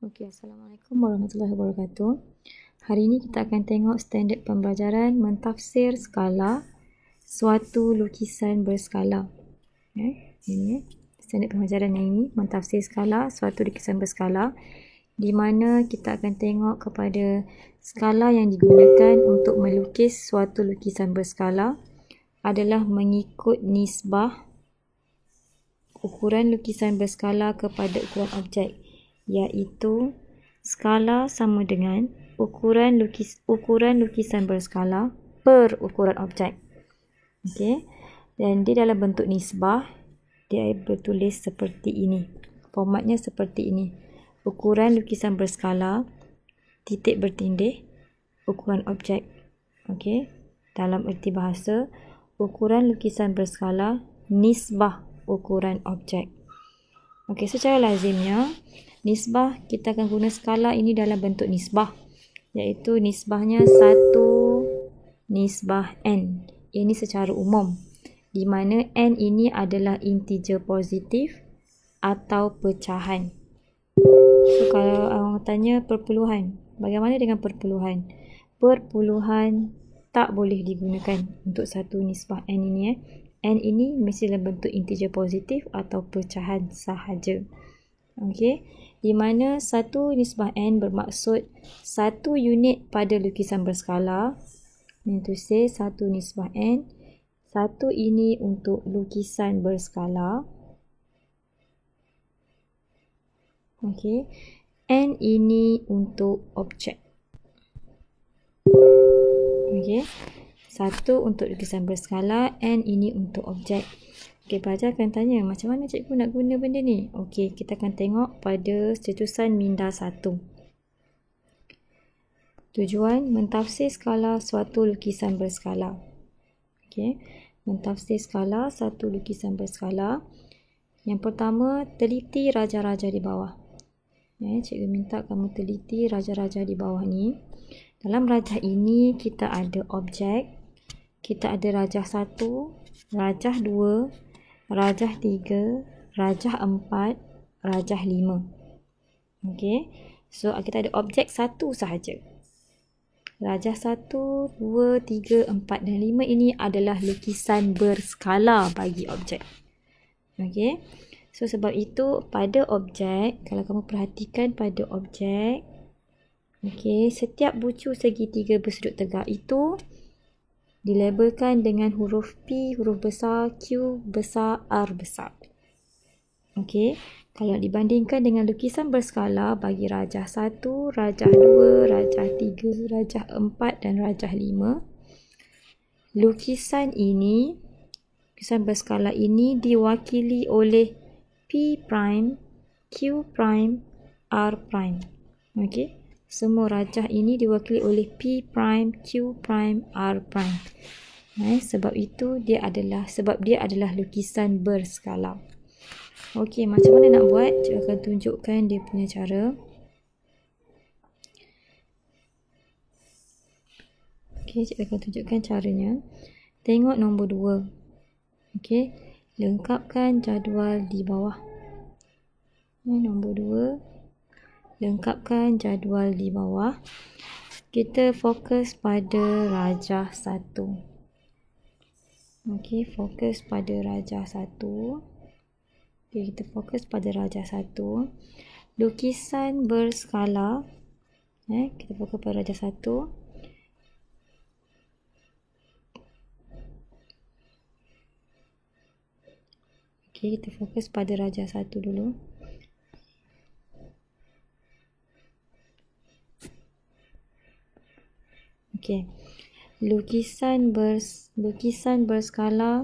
Okey, Assalamualaikum warahmatullahi wabarakatuh. Hari ini kita akan tengok standard pembelajaran mentafsir skala suatu lukisan berskala. Ini standard pembelajaran yang ini, mentafsir skala suatu lukisan berskala, di mana kita akan tengok kepada skala yang digunakan untuk melukis suatu lukisan berskala adalah mengikut nisbah ukuran lukisan berskala kepada ukuran objek, iaitu skala sama dengan ukuran lukisan berskala per ukuran objek. Okey. Dan dia dalam bentuk nisbah, dia bertulis seperti ini. Formatnya seperti ini. Ukuran lukisan berskala titik bertindih ukuran objek. Okey. Dalam erti bahasa, ukuran lukisan berskala nisbah ukuran objek. Okey, secara lazimnya nisbah kita akan guna skala ini dalam bentuk nisbah, iaitu nisbahnya 1 nisbah n. Ini secara umum, di mana n ini adalah integer positif atau pecahan. So kalau orang tanya perpuluhan, bagaimana dengan perpuluhan? Perpuluhan tak boleh digunakan untuk satu nisbah n ini. N ini mesti dalam bentuk integer positif atau pecahan sahaja. Okey, di mana 1 nisbah n bermaksud 1 unit pada lukisan berskala. Itu say 1 nisbah n. 1 ini untuk lukisan berskala. Okey, n ini untuk objek. Okey. 1 untuk lukisan berskala, n ini untuk objek. Okey, pelajar akan tanya, macam mana cikgu nak guna benda ni? Okey, kita akan tengok pada cetusan minda 1. Tujuan mentafsir skala suatu lukisan berskala. Okey, mentafsir skala satu lukisan berskala. Yang pertama, teliti raja-raja di bawah. Cikgu minta kamu teliti raja-raja di bawah ni. Dalam raja ini kita ada objek. Kita ada rajah 1, rajah 2, rajah 3, rajah 4, rajah 5. Okey. So kita ada objek 1 sahaja. Rajah 1, 2, 3, 4 dan 5 ini adalah lukisan berskala bagi objek. Okey. So sebab itu pada objek, kalau kamu perhatikan pada objek, okey, setiap bucu segitiga bersudut tegak itu dilabelkan dengan huruf P, huruf besar, Q besar, R besar. Okey, kalau dibandingkan dengan lukisan berskala bagi rajah 1, rajah 2, rajah 3, rajah 4 dan rajah 5, lukisan berskala ini diwakili oleh P prime, Q prime, R prime. Okey, semua rajah ini diwakili oleh P prime, Q prime, R prime. Sebab dia adalah lukisan berskala. Okey, macam mana nak buat? Cikgu akan tunjukkan dia punya cara. Okey, cikgu akan tunjukkan caranya. Tengok nombor 2. Okey, lengkapkan jadual di bawah. Nombor 2. Lengkapkan jadual di bawah. Kita fokus pada rajah 1. Okey, fokus pada rajah 1. Okey, kita fokus pada rajah 1. Lukisan berskala. Kita fokus pada rajah 1. Okey, kita fokus pada rajah 1 dulu. Okey. Lukisan berskala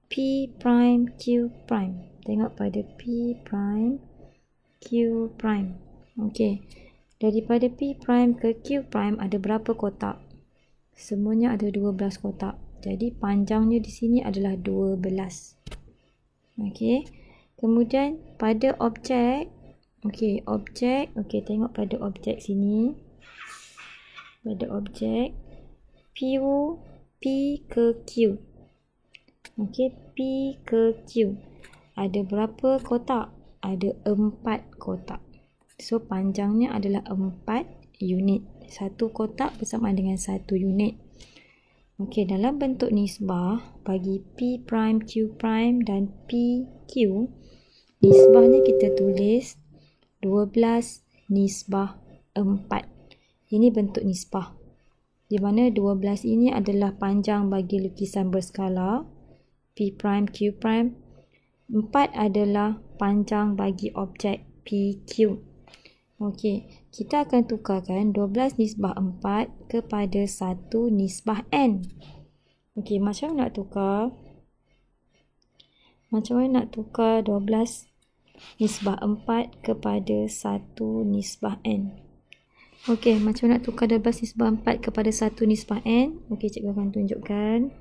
P prime, Q prime. Tengok pada P prime, Q prime. Okey. Daripada P prime ke Q prime ada berapa kotak? Semuanya ada 12 kotak. Jadi panjangnya di sini adalah 12. Okey. Kemudian pada objek. Okey, objek. Okey, tengok pada objek sini. Pada objek P ke Q. Okey, P ke Q. Ada berapa kotak? Ada 4 kotak. So, panjangnya adalah 4 unit. Satu kotak bersamaan dengan 1 unit. Okey, dalam bentuk nisbah, bagi P prime, Q prime dan PQ, nisbahnya kita tulis 12 nisbah 4. Ini bentuk nisbah, di mana 12 ini adalah panjang bagi lukisan berskala P prime, Q prime. 4 adalah panjang bagi objek PQ. Okey, kita akan tukarkan 12 nisbah 4 kepada 1 nisbah N. Okey, macam mana nak tukar? Macam mana nak tukar 12 nisbah 4 kepada 1 nisbah N? Okey, macam mana nak tukar 12 nisbah 4 kepada 1 nisbah N? Okey, cikgu akan tunjukkan.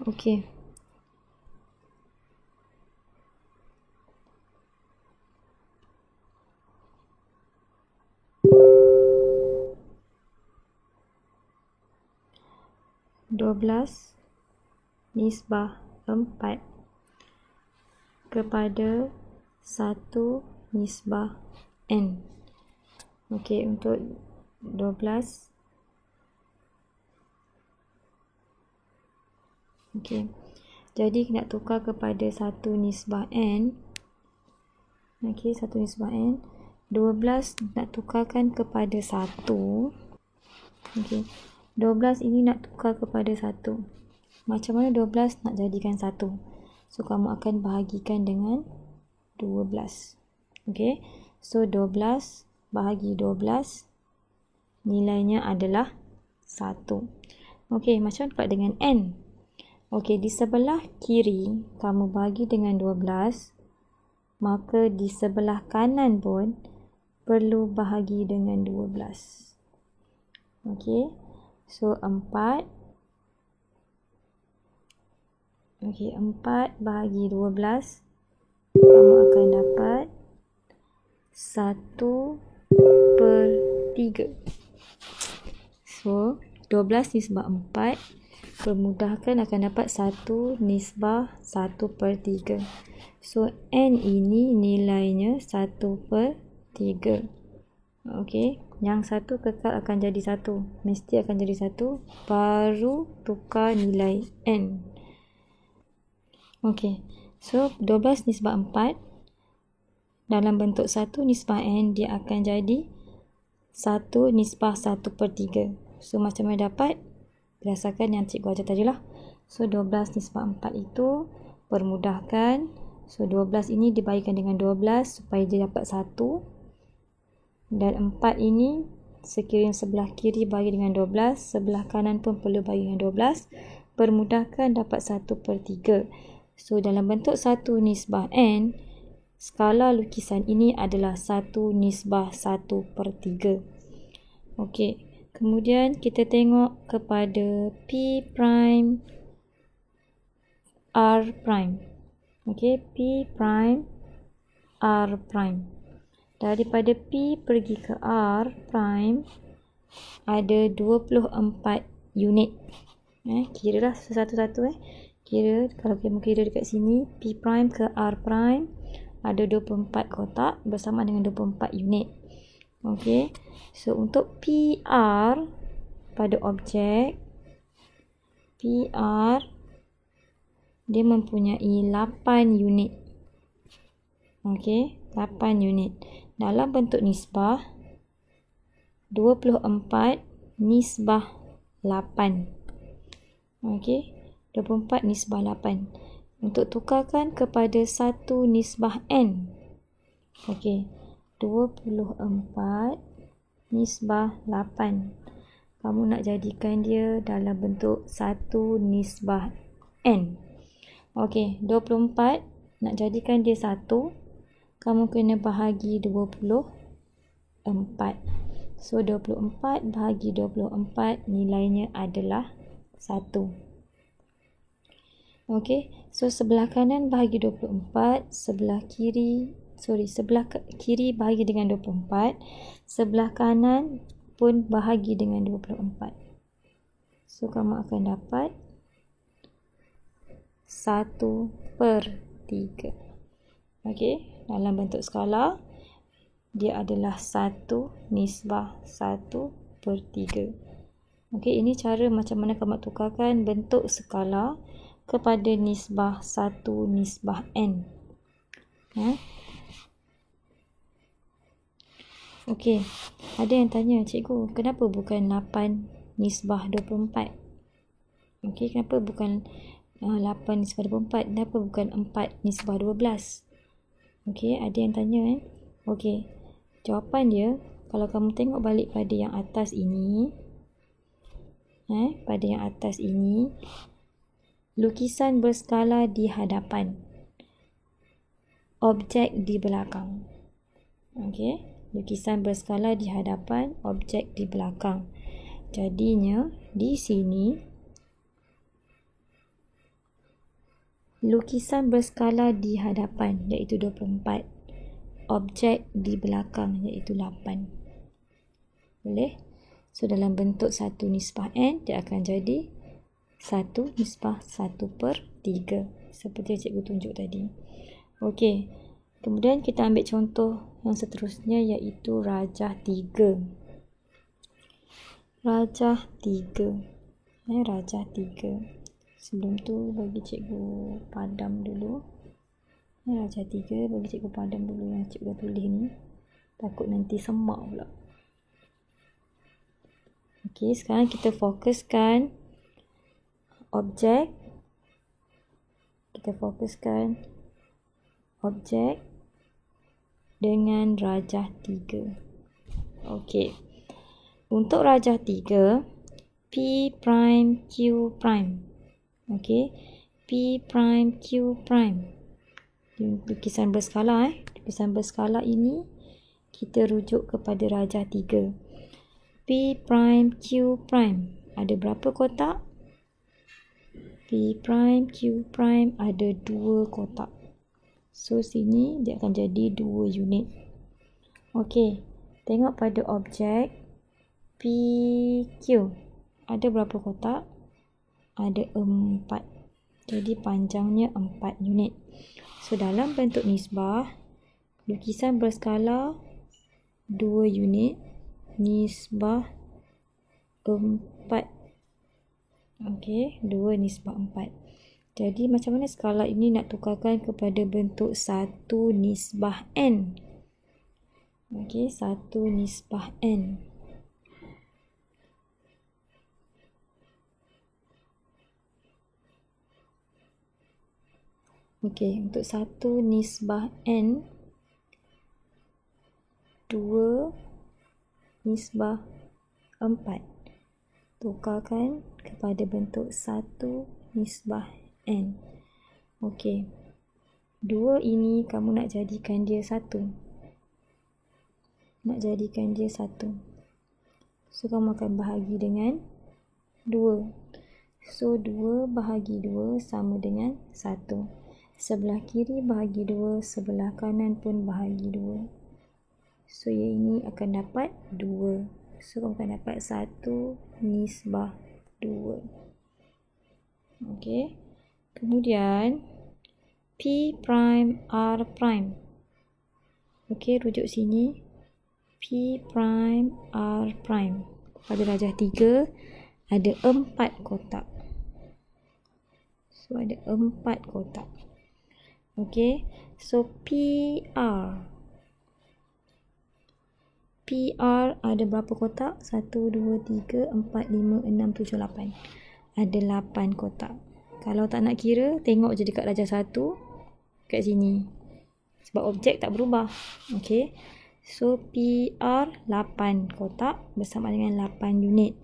Okey. Belas nisbah 4 kepada 1 nisbah N. Okey, untuk 12. Okey, jadi nak tukar kepada 1 nisbah N. Okey, 1 nisbah N. 12 nak tukarkan kepada 1. Okey, 12 ini nak tukar kepada 1. Macam mana 12 nak jadikan 1? So, kamu akan bahagikan dengan 12. Okey, so 12 bahagi 12, nilainya adalah 1. Okey, macam mana pula dengan N? Okey, di sebelah kiri kamu bahagi dengan 12, maka di sebelah kanan pun perlu bahagi dengan 12. Okey, so 4. Okey, 4 bahagi 12, kamu akan dapat 1/3. So, 12 nisbah 4 permudahkan akan dapat 1 nisbah 1/3. So, N ini nilainya 1/3. Okey, yang satu kekal akan jadi 1. Mesti akan jadi 1. Baru tukar nilai N. Okey, so 12 nisbah 4 dalam bentuk 1 nisbah N, dia akan jadi 1 nisbah 1/3. So, macam mana dapat? Berdasarkan yang cikgu ajar tadi lah. So, 12 nisbah 4 itu permudahkan. So, 12 ini dibagikan dengan 12 supaya dia dapat 1. Dan 4 ini sekiranya sebelah kiri bagi dengan 12, sebelah kanan pun perlu bagi dengan 12. Permudahkan dapat 1/3. So, dalam bentuk 1 nisbah N, skala lukisan ini adalah 1 nisbah 1/3. Okey, kemudian kita tengok kepada P prime R prime. Okey, P prime R prime. Daripada P pergi ke R prime ada 24 unit. Kira lah satu-satu. Kira, kalau kamu kira dekat sini, P prime ke R prime ada 24 kotak bersama dengan 24 unit. Okey, so untuk PR pada objek, PR dia mempunyai 8 unit. Okey, 8 unit. Dalam bentuk nisbah, 24 nisbah 8. Okey, 24 nisbah 8. Untuk tukarkan kepada 1 nisbah N. Okey, 24 nisbah 8. Kamu nak jadikan dia dalam bentuk 1 nisbah N. Okey, 24 nak jadikan dia 1, kamu kena bahagi 24. So, 24 bahagi 24 nilainya adalah 1. Okey, so sebelah kanan bahagi 24, sebelah kiri bahagi dengan 24, sebelah kanan pun bahagi dengan 24. So, kamu akan dapat 1/3. Okey, dalam bentuk skala dia adalah 1/1/3. Okey, ini cara macam mana kamu tukarkan bentuk skala kepada nisbah 1/n. Okey, ada yang tanya, cikgu, kenapa bukan 8/24? Okey, kenapa bukan 8/24? Kenapa bukan 4/12? Okey, ada yang tanya Okey, jawapan dia, kalau kamu tengok balik pada yang atas ini, pada yang atas ini, lukisan berskala di hadapan, objek di belakang. Okey, lukisan berskala di hadapan, objek di belakang. Jadinya di sini lukisan berskala di hadapan iaitu 24, objek di belakang iaitu 8. Boleh? So dalam bentuk 1/n dia akan jadi 1/1/3 seperti yang cikgu tunjuk tadi. Okey, kemudian kita ambil contoh yang seterusnya iaitu rajah 3. Rajah 3. Rajah 3. Sebelum tu bagi cikgu padam dulu. Rajah 3 bagi cikgu padam dulu yang cikgu tulis ni. Takut nanti semak pula. Okey, sekarang kita fokuskan objek. Kita fokuskan objek dengan rajah 3. Okey. Untuk rajah 3, P prime Q prime. Okey, P prime Q prime. Lukisan berskala Lukisan berskala ini kita rujuk kepada rajah 3. P prime Q prime ada berapa kotak? P prime Q prime ada 2 kotak. So sini dia akan jadi 2 unit. Okey, tengok pada objek PQ. Ada berapa kotak? Ada 4. Jadi panjangnya 4 unit. So dalam bentuk nisbah, lukisan berskala 2 unit, nisbah 4. Okey, 2 nisbah 4. Jadi macam mana skala ini nak tukarkan kepada bentuk 1/n? Okey, 1/n. Okey, untuk 1/n, 2/4. Tukarkan kepada bentuk 1/n. Okey, 2 ini kamu nak jadikan dia 1. Nak jadikan dia 1. So, kamu akan bahagi dengan 2. So, 2 bahagi 2 sama dengan 1. Sebelah kiri bahagi 2, sebelah kanan pun bahagi 2. So, yang ini akan dapat 2. So, kamu akan dapat 1/2. Okey. Kemudian, P prime R prime. Okey, rujuk sini. P prime R prime. Pada rajah 3, ada 4 kotak. So, ada 4 kotak. Okey, so PR. PR ada berapa kotak? 1, 2, 3, 4, 5, 6, 7, 8. Ada 8 kotak. Kalau tak nak kira, tengok je dekat rajah 1 kat sini. Sebab objek tak berubah. Okey. So PR 8 kotak bersama dengan 8 unit.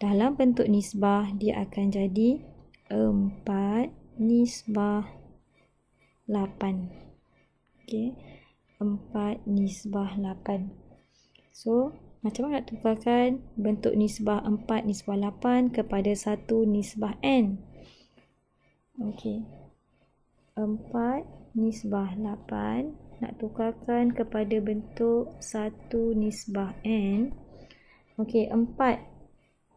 Dalam bentuk nisbah dia akan jadi 4/8. Okey, 4/8. So, macam mana nak tukarkan bentuk nisbah 4/8 kepada 1/n? Okey, 4/8 nak tukarkan kepada bentuk 1/n. Okey, 4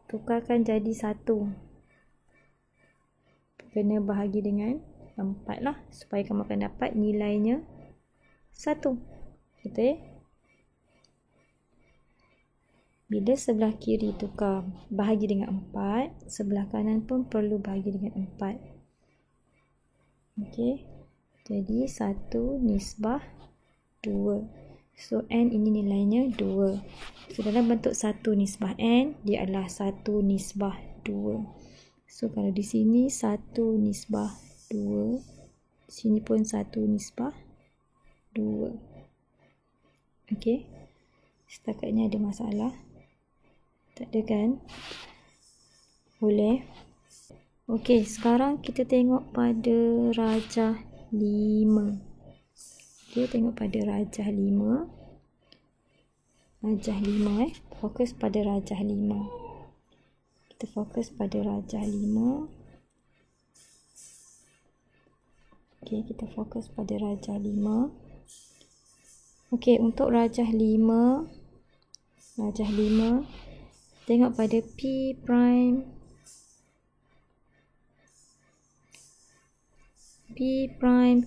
tukarkan jadi 1. Kena bahagi dengan 4 lah, supaya kamu akan dapat nilainya 1. Betul ya? Bila sebelah kiri tukar bahagi dengan 4, sebelah kanan pun perlu bahagi dengan 4. Okey. Jadi 1 nisbah 2. So N ini nilainya 2. So dalam bentuk 1 nisbah N, dia adalah 1 nisbah 2. So kalau di sini 1 nisbah 2, sini pun 1 nisbah 2. Okey. Setakat ni ada masalah? Tak ada kan? Boleh. Okey, sekarang kita tengok pada rajah 5. Okey, tengok pada rajah 5. Rajah 5 fokus pada rajah 5. Kita fokus pada rajah 5. Okey, kita fokus pada rajah 5. Okey, untuk rajah 5, tengok pada P prime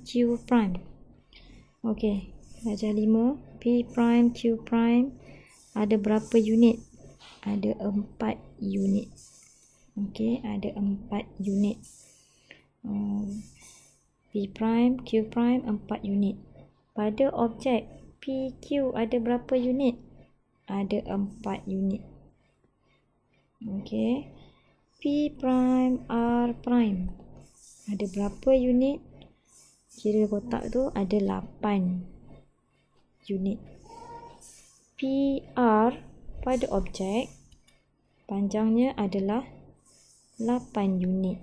Q prime. Okey, rajah 5 P prime Q prime ada berapa unit? Ada 4 unit. Okey, ada 4 unit. P prime Q prime 4 unit. Pada objek PQ ada berapa unit? Ada 4 unit. Okey. P prime R prime ada berapa unit? Kira kotak tu ada 8 unit. PR pada objek panjangnya adalah 8 unit.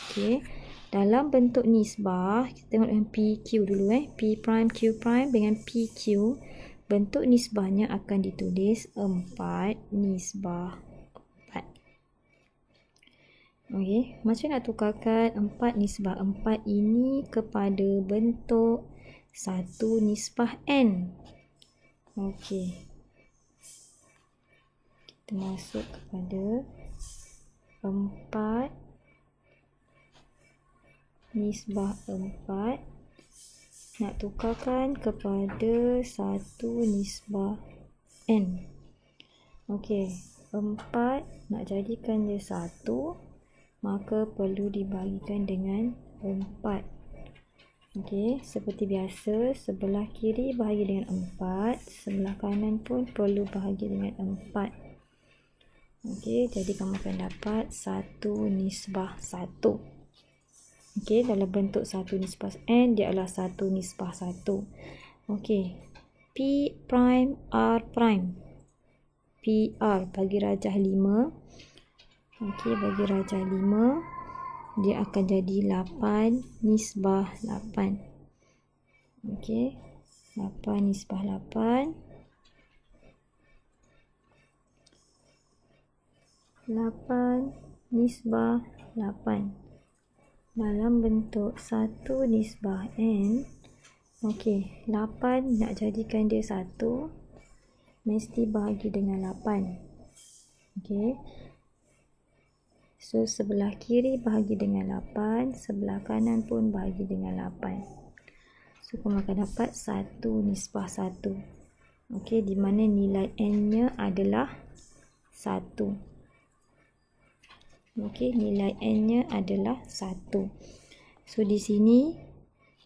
Okey. Dalam bentuk nisbah, kita tengok dengan PQ dulu P prime Q prime dengan PQ, bentuk nisbahnya akan ditulis 4 nisbah 4. Okey, macam nak tukarkan 4 nisbah 4 ini kepada bentuk 1 nisbah N. Okey. Kita masuk kepada 4 nisbah 4. Nak tukarkan kepada 1 nisbah N. Okey, 4 nak jadikan dia 1, maka perlu dibahagikan dengan 4. Okey, seperti biasa, sebelah kiri bahagi dengan 4, sebelah kanan pun perlu bahagi dengan 4. Okey, jadi kamu akan dapat 1 nisbah 1. Okey, dalam bentuk 1 nisbah N, dia adalah 1 nisbah 1. Okey, P prime R prime. PR bagi rajah 5. Okey, bagi rajah 5, dia akan jadi 8 nisbah 8. Okey, 8 nisbah 8. 8 nisbah 8. Dalam bentuk 1 nisbah N. Okey, 8 nak jadikan dia 1, mesti bahagi dengan 8. Okey. So, sebelah kiri bahagi dengan 8, sebelah kanan pun bahagi dengan 8. So, kamu akan dapat 1 nisbah 1. Okey, di mana nilai N-nya adalah 1. Okey, nilai N-nya adalah 1. So, di sini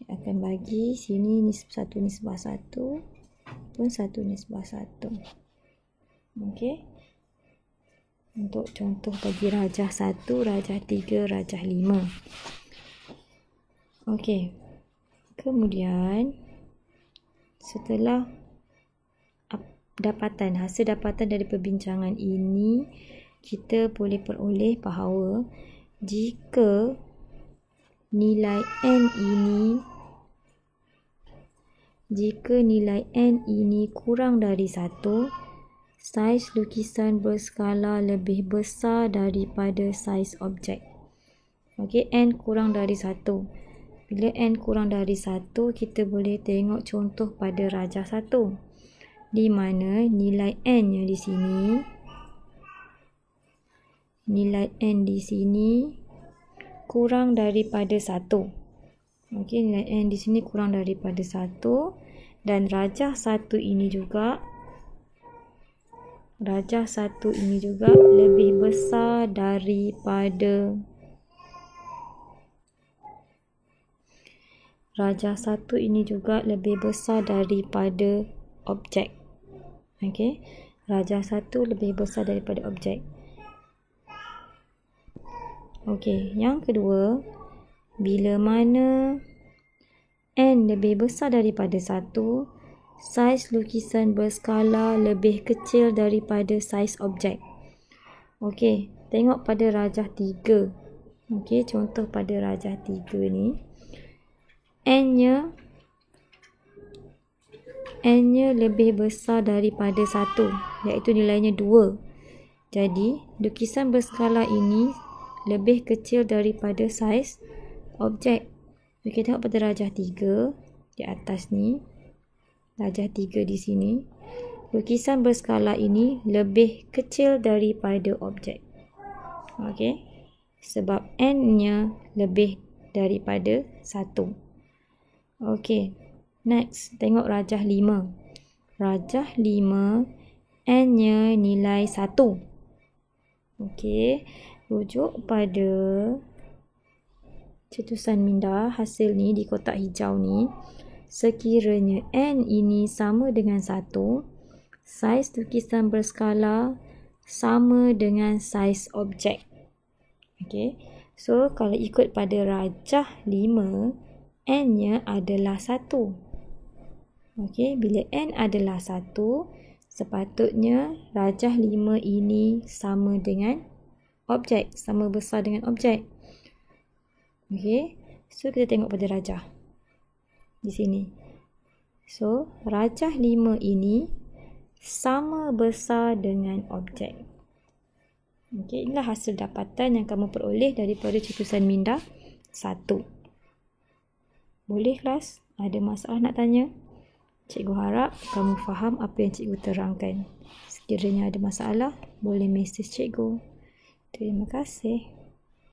akan bagi sini 1 nisbah 1 pun 1 nisbah 1. Okey. Untuk contoh bagi rajah 1, rajah 3, rajah 5. Okey. Kemudian, setelah hasil dapatan dari perbincangan ini, kita boleh peroleh bahawa jika nilai N ini kurang dari 1, saiz lukisan berskala lebih besar daripada saiz objek. Okey, N kurang dari 1. Bila N kurang dari 1, kita boleh tengok contoh pada rajah 1, di mana nilai N-nya di sini, kurang daripada 1. Okey, nilai N di sini kurang daripada 1 dan rajah 1 ini juga lebih besar daripada objek. Okey, rajah 1 lebih besar daripada objek. Okey, yang kedua, bila mana N lebih besar daripada 1, saiz lukisan berskala lebih kecil daripada saiz objek. Okey, tengok pada rajah 3. Okey, contoh pada rajah 3 ni, N-nya lebih besar daripada 1, iaitu nilainya 2. Jadi, lukisan berskala ini lebih kecil daripada saiz objek. Okey, tengok pada rajah 3 di atas ni. Rajah 3 di sini. Lukisan berskala ini lebih kecil daripada objek. Okey. Sebab N-nya lebih daripada 1. Okey. Next, tengok rajah 5. Rajah 5, N-nya nilai 1. Okey. Rujuk pada cetusan minda hasil ni di kotak hijau ni. Sekiranya N ini sama dengan 1, saiz lukisan berskala sama dengan saiz objek. Okey. So, kalau ikut pada rajah 5, N-nya adalah 1. Okey, bila N adalah 1, sepatutnya rajah 5 ini sama dengan objek, sama besar dengan objek. Okey, so kita tengok pada rajah di sini. So, rajah 5 ini sama besar dengan objek. Okey, inilah hasil dapatan yang kamu peroleh daripada cetusan minda 1. Boleh kelas? Ada masalah nak tanya? Cikgu harap kamu faham apa yang cikgu terangkan. Sekiranya ada masalah, boleh mesej cikgu. Terima kasih.